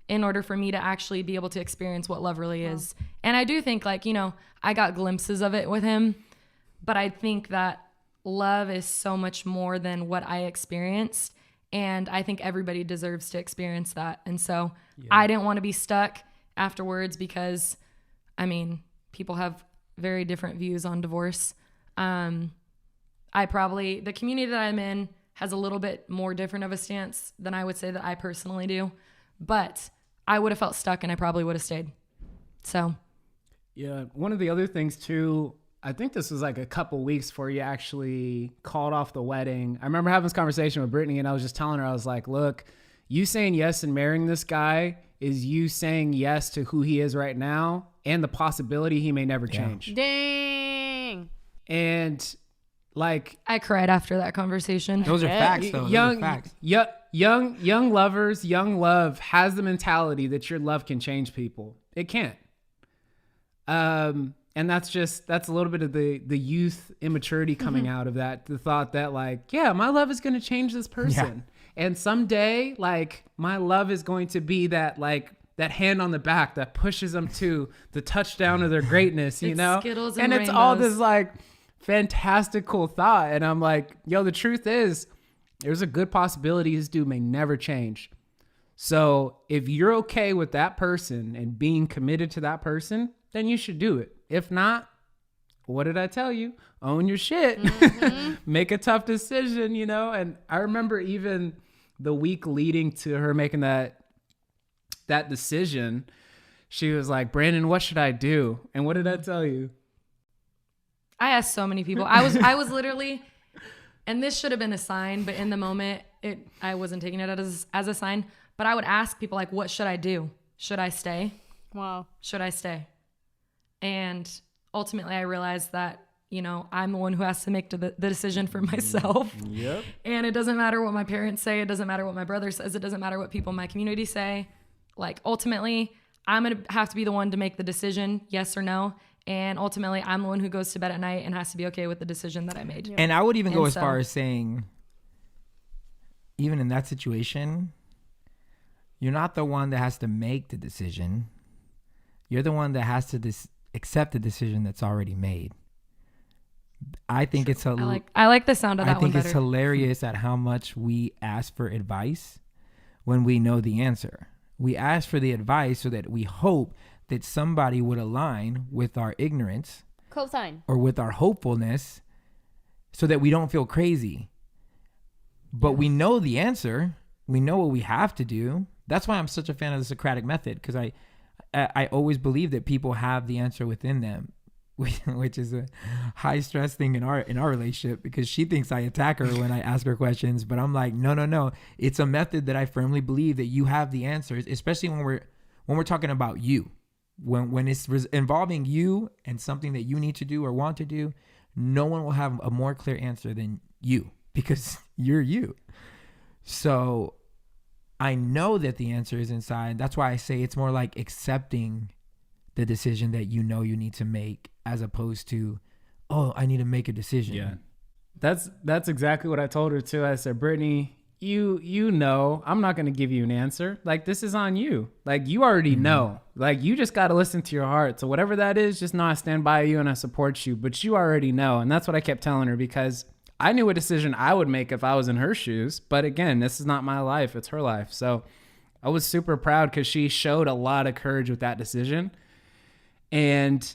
in order for me to actually be able to experience what love really is. And I do think, like, you know, I got glimpses of it with him, but I think that love is so much more than what I experienced. And I think everybody deserves to experience that. And so I didn't want to be stuck afterwards because, I mean, people have very different views on divorce. The community that I'm in has a little bit more different of a stance than I would say that I personally do, but I would have felt stuck and I probably would have stayed. So Yeah. One of the other things too, I think this was like a couple weeks before you actually called off the wedding. I remember having this conversation with Brittany, and I was just telling her, I was like, look, you saying yes and marrying this guy is you saying yes to who he is right now and the possibility he may never change. Dang. And like, I cried after that conversation. those are facts, though. Those are facts. young lovers, young love has the mentality that your love can change people. It can't. And that's a little bit of the youth immaturity coming out of that. The thought that like, yeah, my love is going to change this person. Yeah. And someday, like, my love is going to be that, like, that hand on the back that pushes them to the touchdown of their greatness, you It's know? Skittles and it's all rainbows. this like fantastical thought. And I'm like, yo, the truth is there's a good possibility this dude may never change. So if you're okay with that person and being committed to that person, then you should do it. If not, what did I tell you? Own your shit. Make a tough decision, you know? And I remember even the week leading to her making that decision, she was like, Brandon, what should I do? And what did I tell you? I asked so many people. I was literally, and this should have been a sign, but in the moment, I wasn't taking it as a sign. But I would ask people, like, what should I do? Should I stay? Wow. Should I stay? And ultimately, I realized that, you know, I'm the one who has to make the decision for myself. Yep. And it doesn't matter what my parents say. It doesn't matter what my brother says. It doesn't matter what people in my community say. Like, ultimately, I'm going to have to be the one to make the decision, yes or no. And ultimately, I'm the one who goes to bed at night and has to be okay with the decision that I made. Yeah. And I would even go And as so- far as saying, even in that situation, you're not the one that has to make the decision. You're the one that has to accept the decision that's already made. I think it's I like the sound of that one I think better. it's hilarious at how much we ask for advice when we know the answer. We ask for the advice so that we hope that somebody would align with our ignorance Cosign. or with our hopefulness so that we don't feel crazy. But we know the answer. We know what we have to do. That's why I'm such a fan of the Socratic method, because I always believe that people have the answer within them, which is a high stress thing in our relationship, because she thinks I attack her when I ask her questions, but I'm like, no. It's a method that I firmly believe that you have the answers, especially when we're talking about you. When it's involving you and something that you need to do or want to do, no one will have a more clear answer than you, because you're you. So I know that the answer is inside. That's why I say it's more like accepting the decision that you know you need to make, as opposed to, oh, I need to make a decision. Yeah. That's exactly what I told her too. I said, Brittany, you know, I'm not going to give you an answer. Like, this is on you. Like, you already know. Like, you just got to listen to your heart. So whatever that is, just know I stand by you and I support you. But you already know. And that's what I kept telling her, because I knew a decision I would make if I was in her shoes. But again, this is not my life. It's her life. So I was super proud because she showed a lot of courage with that decision. And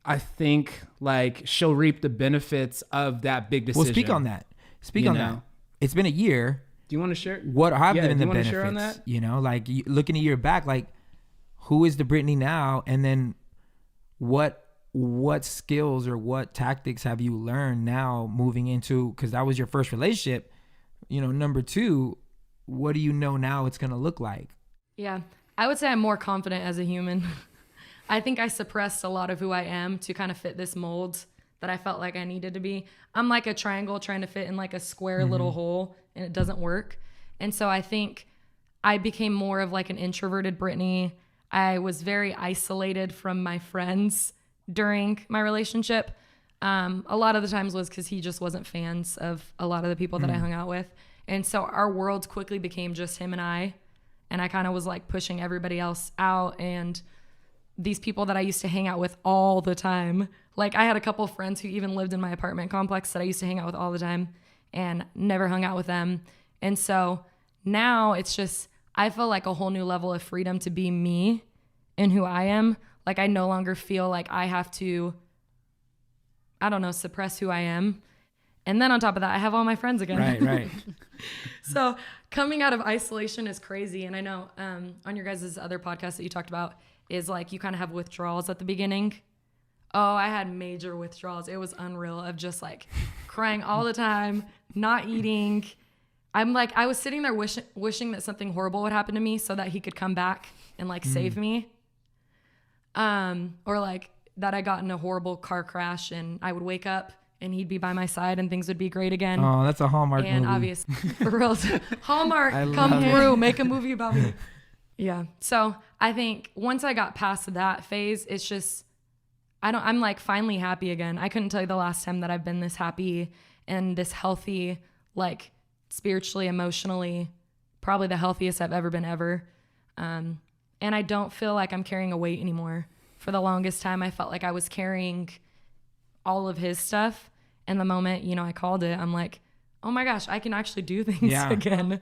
I think like she'll reap the benefits of that big decision. Well, speak on that. Speak on that. It's been a year. Do you want to share? What have been the do you want to benefits? share on that? You know, like looking a year back, like who is the Brittany now? And then what skills or what tactics have you learned now moving into, because that was your first relationship, you know, number 2, what do you know now it's going to look like? Yeah, I would say I'm more confident as a human. I think I suppressed a lot of who I am to kind of fit this mold that I felt like I needed to be. I'm like a triangle trying to fit in like a square little hole, and it doesn't work. And so I think I became more of like an introverted Brittany. I was very isolated from my friends during my relationship. A lot of the times was because he just wasn't fans of a lot of the people that I hung out with. And so our worlds quickly became just him and I kind of was like pushing everybody else out. And these people that I used to hang out with all the time, like I had a couple of friends who even lived in my apartment complex that I used to hang out with all the time and never hung out with them. And so now it's just, I feel like a whole new level of freedom to be me and who I am. Like I no longer feel like I have to, I don't know, suppress who I am. And then on top of that, I have all my friends again. Right. So coming out of isolation is crazy. And I know on your guys' other podcast that you talked about is like you kind of have withdrawals at the beginning. Oh, I had major withdrawals. It was unreal of just like crying all the time, not eating. I'm like, I was sitting there wishing that something horrible would happen to me so that he could come back and like save me. Or like that I got in a horrible car crash and I would wake up and he'd be by my side and things would be great again. Oh, that's a Hallmark and movie. obviously, for real, Hallmark, come through, make a movie about me. Yeah. So I think once I got past that phase, it's just, I'm like finally happy again. I couldn't tell you the last time that I've been this happy and this healthy, like spiritually, emotionally, probably the healthiest I've ever been ever. And I don't feel like I'm carrying a weight anymore. For the longest time, I felt like I was carrying all of his stuff. And the moment, you know, I called it, I'm like, oh my gosh, I can actually do things again.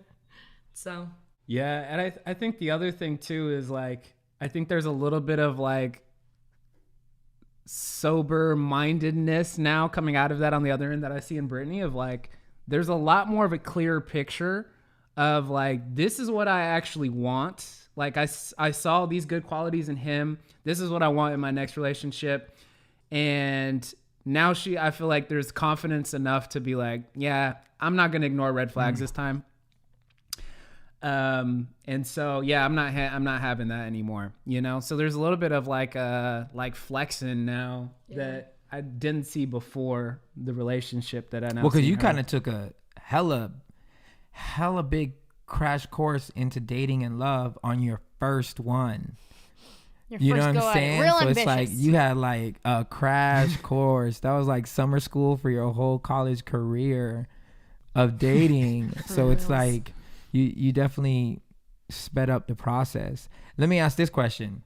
So. Yeah. And I think the other thing too is like, I think there's a little bit of like sober mindedness now coming out of that on the other end that I see in Brittany of like, there's a lot more of a clear picture of like, this is what I actually want. Like I saw these good qualities in him. This is what I want in my next relationship. And now I feel like there's confidence enough to be like, yeah, I'm not going to ignore red flags this time. And so, yeah, I'm not having that anymore, you know? So there's a little bit of like flexing now that I didn't see before the relationship that I know. Well, because you kind of took a hella big crash course into dating and love on your first one. You know what I'm saying? Real so ambitious. It's like you had like a crash course. That was like summer school for your whole college career of dating. So it's like you definitely sped up the process. Let me ask this question.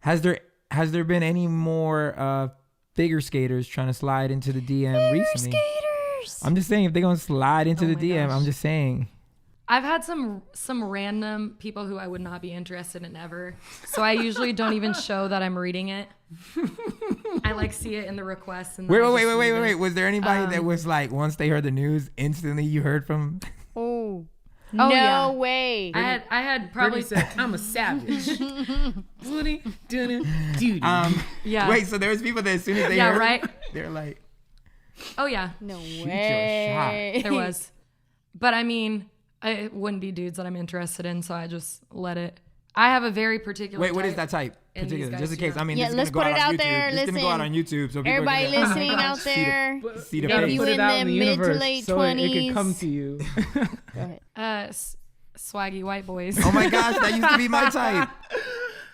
Has there been any more figure skaters trying to slide into the DM recently? Skaters. I'm just saying if they're gonna slide into the DM, gosh. I'm just saying. I've had some random people who I would not be interested in ever. So I usually don't even show that I'm reading it. I like see it in the requests. And Wait. Was there anybody that was like, once they heard the news, instantly you heard from? Oh. Oh, No yeah. way. I had probably Brittany said, I'm a savage. yeah. Wait, so there was people that as soon as they Yeah, heard, right? they're like, Oh yeah, No your way. there was. But I mean, it wouldn't be dudes that I'm interested in, so I just let it. I have a very particular. wait, what is type. that type? And these Particular, guys just in do case. not. I mean, Yeah, this is let's gonna put go it out on out there. YouTube. This is gonna go out on Listen. YouTube, so people Everybody are gonna listening out see the- there. see the Gotta If you put in it out the in the mid to universe late so it could 20s. come to you. Go ahead. Swaggy white boys. Oh my gosh, that used to be my type.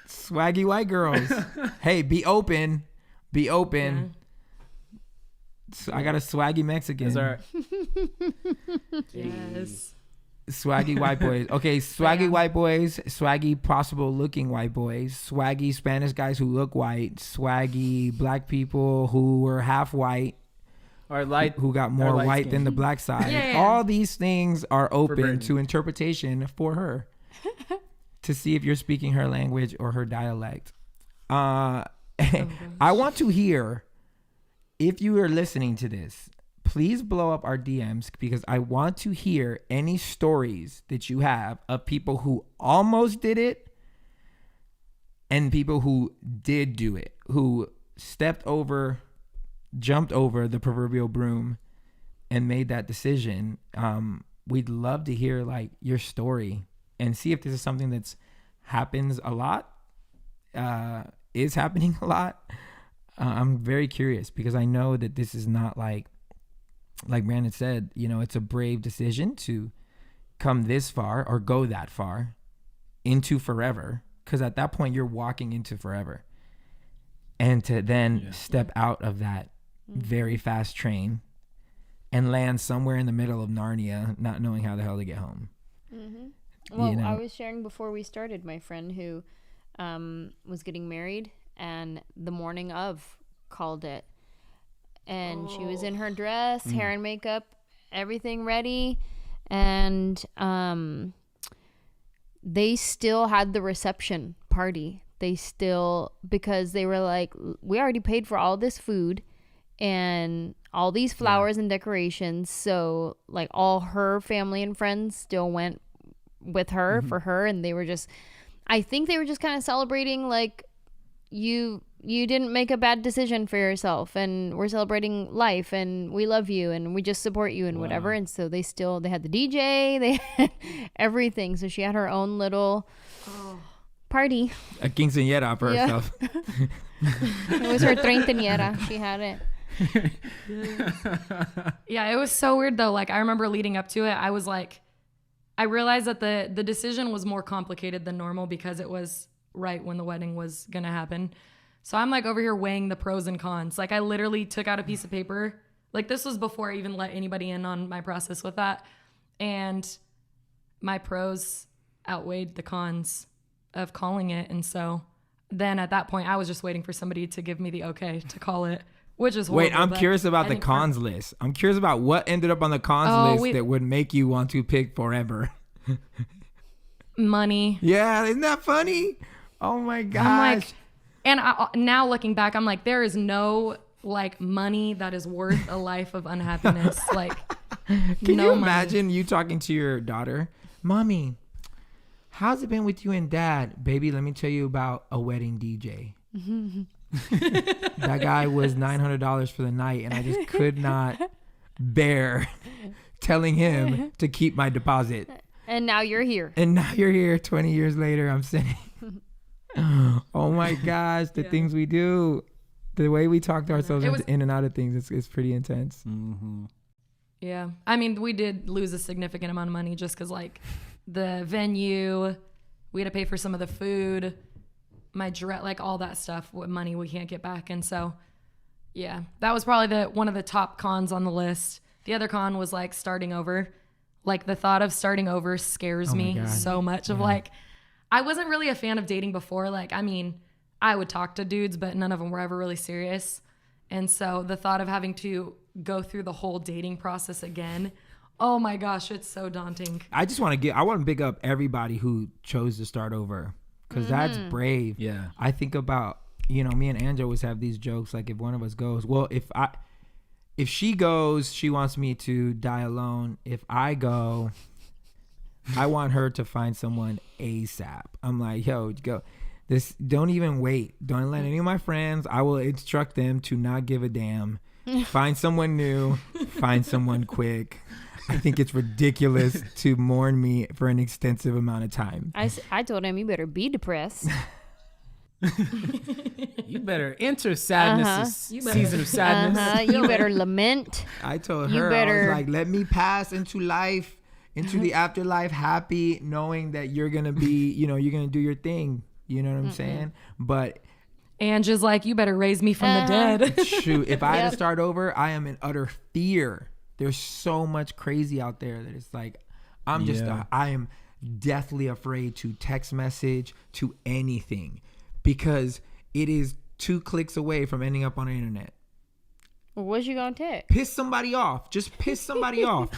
Swaggy white girls. Hey, be open. Be open. So I got a swaggy Mexican. Is our Yes. Swaggy white boys. Okay, swaggy Yeah. white boys, swaggy possible looking white boys, swaggy Spanish guys who look white, swaggy black people who were half white, our light who got more light white skin. than the black side. Yeah. All these things are open Brittany. to interpretation for her to see if you're speaking her language or her dialect. I want to hear, if you are listening to this, please blow up our DMs because I want to hear any stories that you have of people who almost did it and people who did do it, who jumped over the proverbial broom and made that decision. We'd love to hear like your story and see if this is something that's happens a lot, is happening a lot. I'm very curious because I know that this is not like Brandon said, you know, it's a brave decision to come this far or go that far into forever. Because at that point, you're walking into forever. And to then step out of that very fast train and land somewhere in the middle of Narnia, not knowing how the hell to get home. Well, You know? I was sharing before we started, my friend who was getting married and the morning of called it. And she was in her dress, hair and makeup, everything ready. And they still had the reception party. Because they were like, we already paid for all this food and all these flowers and decorations. So like all her family and friends still went with her for her. And I think they were just kind of celebrating like, you didn't make a bad decision for yourself and we're celebrating life and we love you and we just support you and whatever. And so they had the DJ, they had everything. So she had her own little party. A quinceañera for herself. It was her treintañera. She had it. Yeah, it was so weird though. Like I remember leading up to it, I was like, I realized that the decision was more complicated than normal because it was right when the wedding was gonna happen. So I'm like over here weighing the pros and cons. Like I literally took out a piece of paper. Like this was before I even let anybody in on my process with that. And my pros outweighed the cons of calling it. And so then at that point, I was just waiting for somebody to give me the okay to call it, which is horrible. Wait, I'm curious about the cons list. I'm curious about what ended up on the cons list that would make you want to pick forever. Money. Yeah, isn't that funny? Oh my gosh. I'm like, and now looking back, I'm like, there is no like money that is worth a life of unhappiness. Like, Can no you money. imagine you talking to your daughter? Mommy, how's it been with you and Dad? Baby, let me tell you about a wedding DJ. That guy was $900 for the night, and I just could not bear telling him to keep my deposit. And now you're here. And now you're here 20 years later. I'm sitting. Oh my gosh, the things we do. The way we talk to ourselves in and out of things is pretty intense. Yeah. I mean, we did lose a significant amount of money just because, like, the venue, we had to pay for some of the food, my dress, like, all that stuff with money we can't get back. And so, yeah, that was probably one of the top cons on the list. The other con was, like, starting over. Like, the thought of starting over scares me God. so much of, like, I wasn't really a fan of dating before. Like, I mean, I would talk to dudes, but none of them were ever really serious. And so the thought of having to go through the whole dating process again, oh my gosh, it's so daunting. I want to big up everybody who chose to start over, because that's brave. Yeah. I think about, me and Angela always have these jokes, like if one of us goes, well, if she goes, she wants me to die alone. If I go, I want her to find someone ASAP. I'm like, yo, go. Don't even wait. Don't let any of my friends. I will instruct them to not give a damn. Find someone new. Find someone quick. I think it's ridiculous to mourn me for an extensive amount of time. I told him, you better be depressed. You better enter sadness, season of sadness. You better lament. I told her, I was like, let me pass into life, into the afterlife, happy, knowing that you're going to be, you're going to do your thing. You know what I'm saying? But Ange is like, you better raise me from the dead. Shoot, if I had to start over, I am in utter fear. There's so much crazy out there that it's like, I am deathly afraid to text message, to anything, because it is 2 clicks away from ending up on the internet. Well, what you gonna text? Piss somebody off. Just piss somebody off.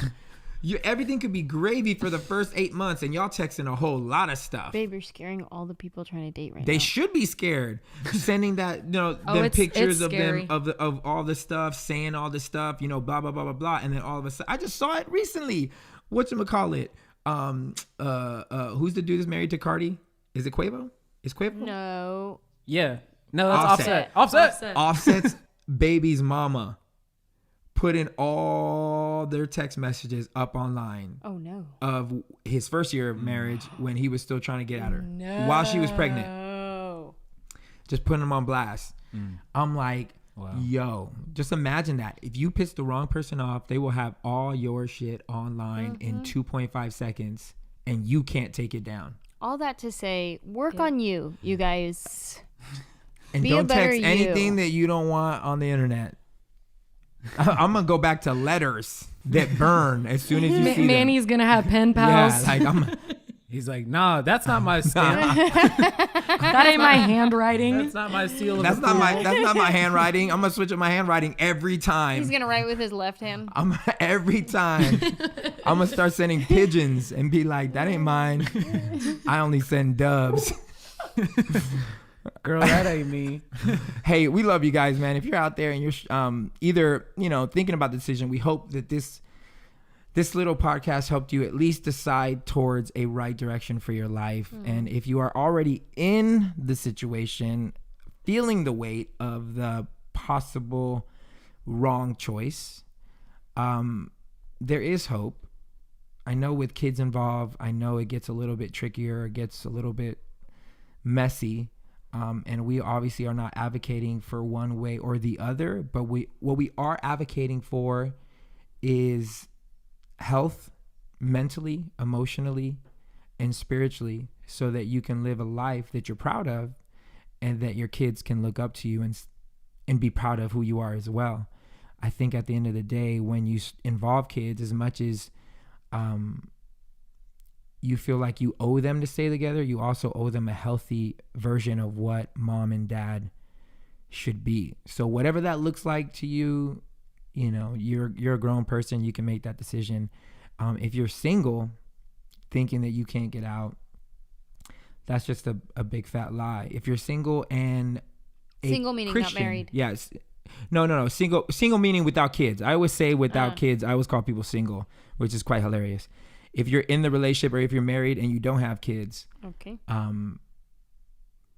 Everything could be gravy for the first 8 months, and y'all texting a whole lot of stuff. Babe, you're scaring all the people trying to date right now. They should be scared. Sending that, them pictures of them, of all the stuff, saying all the stuff, blah, blah, blah, blah, blah. And then all of a sudden, I just saw it recently. Whatchamacallit? Who's the dude that's married to Cardi? Is it Quavo? Is Quavo? No. Yeah. No, that's Offset. Offset's baby's mama put in all their text messages up online. Oh no. Of his first year of marriage when he was still trying to get at her while she was pregnant. Just putting them on blast. I'm like, wow. Yo, just imagine that. If you piss the wrong person off, they will have all your shit online in 2.5 seconds and you can't take it down. All that to say, work on you guys. And don't text anything that you don't want on the internet. I'm gonna go back to letters that burn as soon as you see them. Manny's gonna have pen pals. Yeah, he's like, nah, that's not my stamp. That ain't my handwriting. That's not my seal. That's not my handwriting. I'm gonna switch up my handwriting every time. He's gonna write with his left hand. Every time. I'm gonna start sending pigeons and be like, that ain't mine. I only send doves. Girl, that ain't me. Hey, we love you guys, man. If you're out there and you're either thinking about the decision, we hope that this little podcast helped you at least decide towards a right direction for your life. And if you are already in the situation, feeling the weight of the possible wrong choice, there is hope. I know with kids involved, I know it gets a little bit trickier, it gets a little bit messy. And we obviously are not advocating for one way or the other, but what we are advocating for is health, mentally, emotionally, and spiritually, so that you can live a life that you're proud of and that your kids can look up to you and be proud of who you are as well. I think at the end of the day, when you involve kids, as much as you feel like you owe them to stay together, you also owe them a healthy version of what mom and dad should be. So whatever that looks like to you, you're a grown person, you can make that decision. If you're single, thinking that you can't get out, that's just a big fat lie. If you're single and single meaning Christian, not married. Yes. No. Single meaning without kids. I always say without kids. I always call people single, which is quite hilarious. If you're in the relationship or if you're married and you don't have kids, okay. I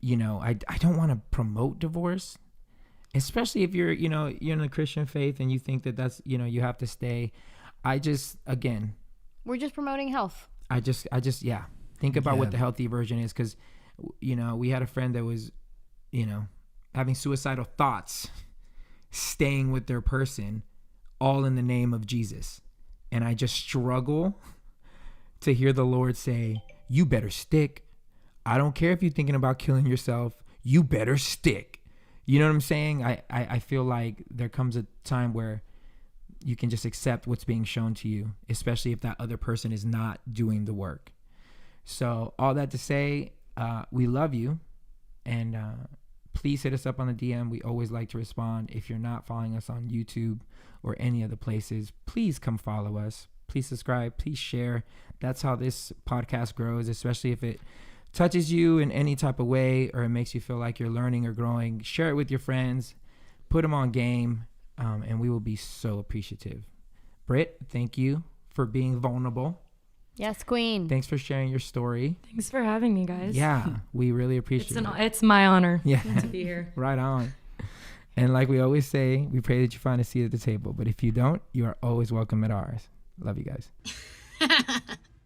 don't want to promote divorce, especially if you're in the Christian faith and you think that that's, you have to stay. We're just promoting health. Think about what the healthy version is. 'Cause, we had a friend that was, having suicidal thoughts, staying with their person, all in the name of Jesus. And I just struggle to hear the Lord say, you better stick. I don't care if you're thinking about killing yourself. You better stick. You know what I'm saying? I feel like there comes a time where you can just accept what's being shown to you, especially if that other person is not doing the work. So all that to say, we love you. And please hit us up on the DM. We always like to respond. If you're not following us on YouTube or any other places, please come follow us. Please subscribe. Please share. That's how this podcast grows, especially if it touches you in any type of way or it makes you feel like you're learning or growing. Share it with your friends. Put them on game, and we will be so appreciative. Britt, thank you for being vulnerable. Yes, queen. Thanks for sharing your story. Thanks for having me, guys. Yeah, we really appreciate it. It's my honor Yeah. to be here. Right on. And like we always say, we pray that you find a seat at the table. But if you don't, you are always welcome at ours. Love you guys.